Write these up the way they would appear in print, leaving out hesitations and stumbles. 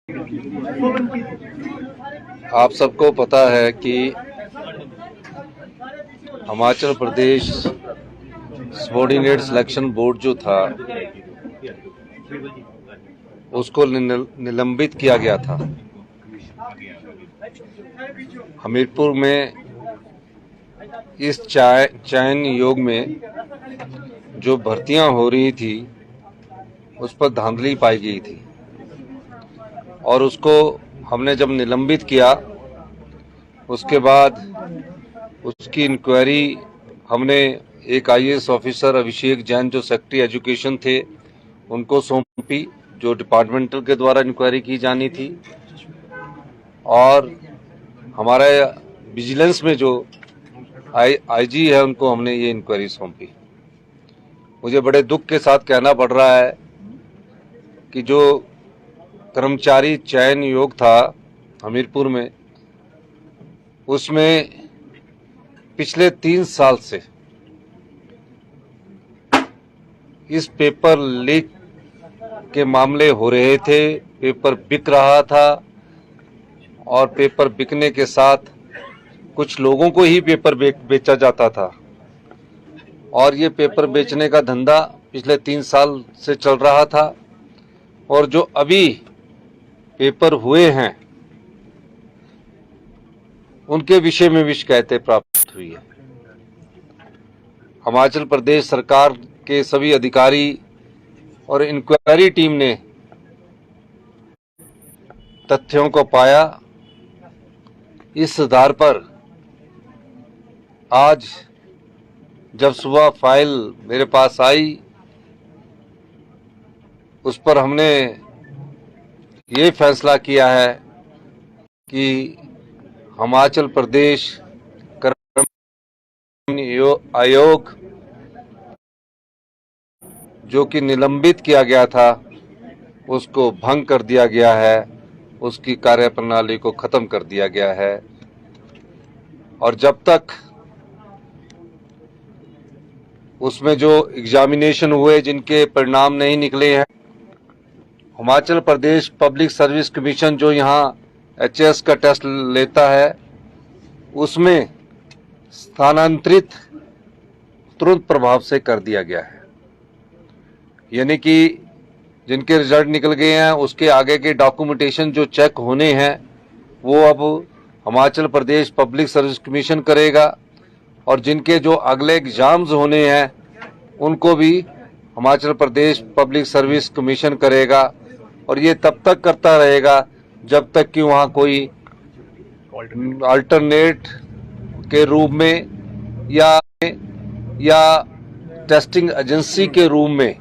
आप सबको पता है कि Himachal Pradesh subordinate selection board जो था उसको निलंबित किया गया था। हमीरपुर में इस चयन योग में जो भर्तियां हो रही थी उस पर धांधली पाई गई थी और उसको हमने जब निलंबित किया उसके बाद उसकी इंक्वायरी हमने एक आईएएस ऑफिसर अभिषेक जैन जो सेक्रेटरी एजुकेशन थे उनको सौंपी, जो डिपार्टमेंटल के द्वारा इंक्वायरी की जानी थी। और हमारे विजिलेंस में जो आईजी है उनको हमने ये इंक्वायरी सौंपी। मुझे बड़े दुख के साथ कहना पड़ रहा है कि जो कर्मचारी चयन योग था हमीरपुर में, उसमें पिछले 3 साल से इस पेपर लीक के मामले हो रहे थे। पेपर बिक रहा था और पेपर बिकने के साथ कुछ लोगों को ही पेपर बेचा जाता था और ये पेपर बेचने का धंधा पिछले 3 साल से चल रहा था। और जो अभी पेपर हुए हैं उनके विषय में भी शिकायतें प्राप्त हुई है। हिमाचल प्रदेश सरकार के सभी अधिकारी और इंक्वायरी टीम ने तथ्यों को पाया। इस आधार पर आज जब सुबह फाइल मेरे पास आई उस पर हमने ये फैसला किया है कि हिमाचल प्रदेश कर्मचारी आयोग जो कि निलंबित किया गया था उसको भंग कर दिया गया है, उसकी कार्यप्रणाली को खत्म कर दिया गया है। और जब तक उसमें जो एग्जामिनेशन हुए जिनके परिणाम नहीं निकले हैं, Himachal Pradesh public service commission जो यहाँ एचएस का टेस्ट लेता है उसमें स्थानांतरित तुरंत प्रभाव से कर दिया गया है। यानी कि जिनके रिजल्ट निकल गए हैं उसके आगे के डॉक्यूमेंटेशन जो चेक होने हैं वो अब Himachal Pradesh public service commission करेगा और जिनके जो अगले एग्जाम्स होने हैं उनको भी Himachal Pradesh public service commission करेगा। और ये तब तक करता रहेगा जब तक कि वहाँ कोई अल्टरनेट के रूप में या टेस्टिंग एजेंसी के रूप में,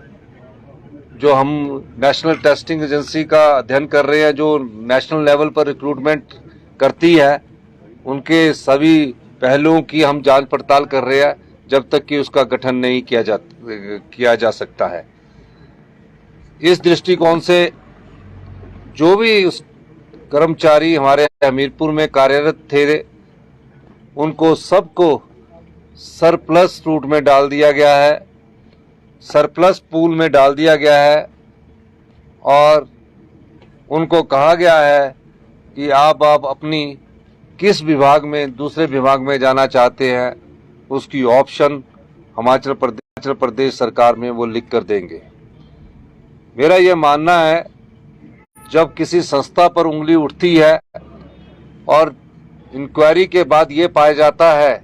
जो हम नेशनल टेस्टिंग एजेंसी का अध्ययन कर रहे हैं जो नेशनल लेवल पर रिक्रूटमेंट करती है, उनके सभी पहलुओं की हम जांच पड़ताल कर रहे हैं जब तक कि उसका गठन नहीं किया जा सकता है। इस दृष्टिकोण से जो भी उस कर्मचारी हमारे हमीरपुर में कार्यरत थे उनको सबको सरप्लस रूट में डाल दिया गया है, सरप्लस पूल में डाल दिया गया है और उनको कहा गया है कि आप अपनी किस विभाग में दूसरे विभाग में जाना चाहते हैं उसकी ऑप्शन हिमाचल प्रदेश सरकार में वो लिख कर देंगे। मेरा ये मानना है जब किसी संस्था पर उंगली उठती है और इंक्वायरी के बाद ये पाया जाता है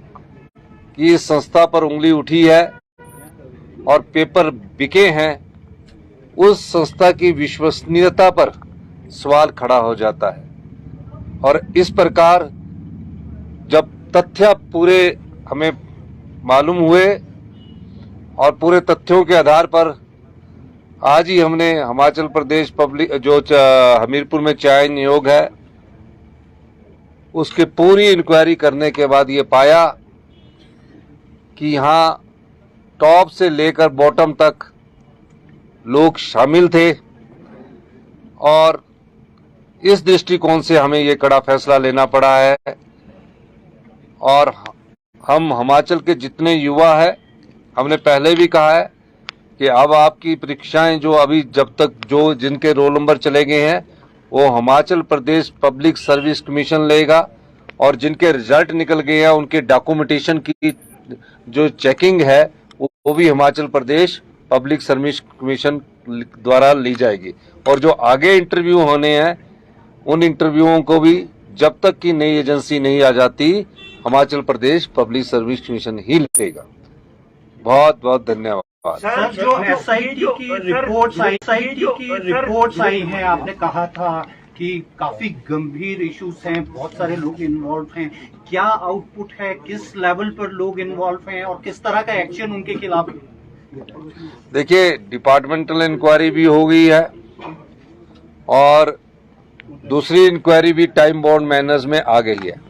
कि इस संस्था पर उंगली उठी है और पेपर बिके हैं, उस संस्था की विश्वसनीयता पर सवाल खड़ा हो जाता है। और इस प्रकार जब तथ्य पूरे हमें मालूम हुए और पूरे तथ्यों के आधार पर आज ही हमने हिमाचल प्रदेश पब्लिक जो हमीरपुर में चयन योग है उसकी पूरी इंक्वायरी करने के बाद ये पाया कि यहाँ टॉप से लेकर बॉटम तक लोग शामिल थे। और इस दृष्टिकोण से हमें ये कड़ा फैसला लेना पड़ा है। और हम हिमाचल के जितने युवा हैं, हमने पहले भी कहा है कि अब आपकी परीक्षाएं जो अभी जब तक जो जिनके रोल नंबर चले गए हैं वो Himachal Pradesh public service commission लेगा और जिनके रिजल्ट निकल गए हैं उनके डॉक्यूमेंटेशन की जो चेकिंग है वो भी Himachal Pradesh public service commission द्वारा ली जाएगी। और जो आगे इंटरव्यू होने हैं उन इंटरव्यूओं को भी जब तक कि नई एजेंसी नहीं आ जाती Himachal Pradesh public service commission ही लेगा। बहुत बहुत धन्यवाद। सर, जो एसआईटी की रिपोर्ट्स आई हैं, आपने कहा था कि काफी गंभीर इश्यूज हैं, बहुत सारे लोग इन्वॉल्व हैं, क्या आउटपुट है, किस लेवल पर लोग इन्वॉल्व हैं और किस तरह का एक्शन उनके खिलाफ? देखिए, डिपार्टमेंटल इंक्वायरी भी हो गई है और दूसरी इंक्वायरी भी टाइम बाउंड मैनर्स में आ गई है।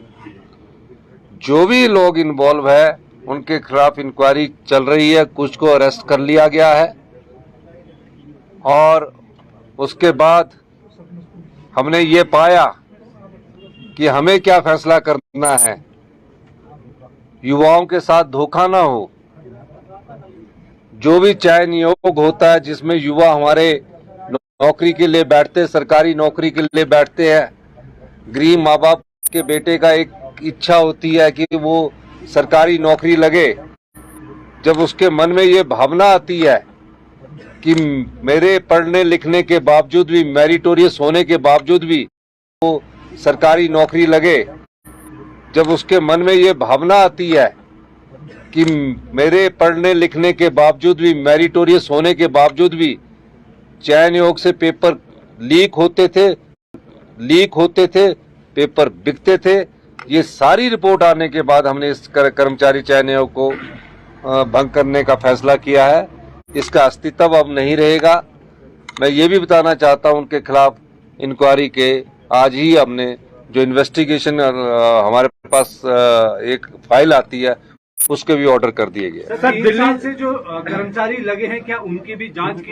जो भी लोग इन्वॉल्व है उनके खिलाफ इंक्वायरी चल रही है, कुछ को अरेस्ट कर लिया गया है और उसके बाद हमने ये पाया कि हमें क्या फैसला करना है। युवाओं के साथ धोखा ना हो। जो भी चयन योग होता है जिसमें युवा हमारे नौकरी के लिए बैठते, सरकारी नौकरी के लिए बैठते हैं, गरीब माँ बाप के बेटे का एक इच्छा होती है कि वो सरकारी नौकरी लगे। जब उसके मन में ये भावना आती है कि मेरे पढ़ने लिखने के बावजूद भी, मेरिटोरियस होने के बावजूद भी वो सरकारी नौकरी लगे, जब उसके मन में ये भावना आती है कि मेरे पढ़ने लिखने के बावजूद भी, मेरिटोरियस होने के बावजूद भी चयन योग से पेपर लीक होते थे, पेपर बिकते थे, ये सारी रिपोर्ट आने के बाद हमने इस कर्मचारी चयन आयोग को भंग करने का फैसला किया है। इसका अस्तित्व अब नहीं रहेगा। मैं ये भी बताना चाहता हूं उनके खिलाफ इंक्वायरी के आज ही हमने जो इन्वेस्टिगेशन हमारे पास एक फाइल आती है उसके भी ऑर्डर कर दिए गए। सर, दिल्ली से जो कर्मचारी लगे हैं क्या उनकी भी जांच की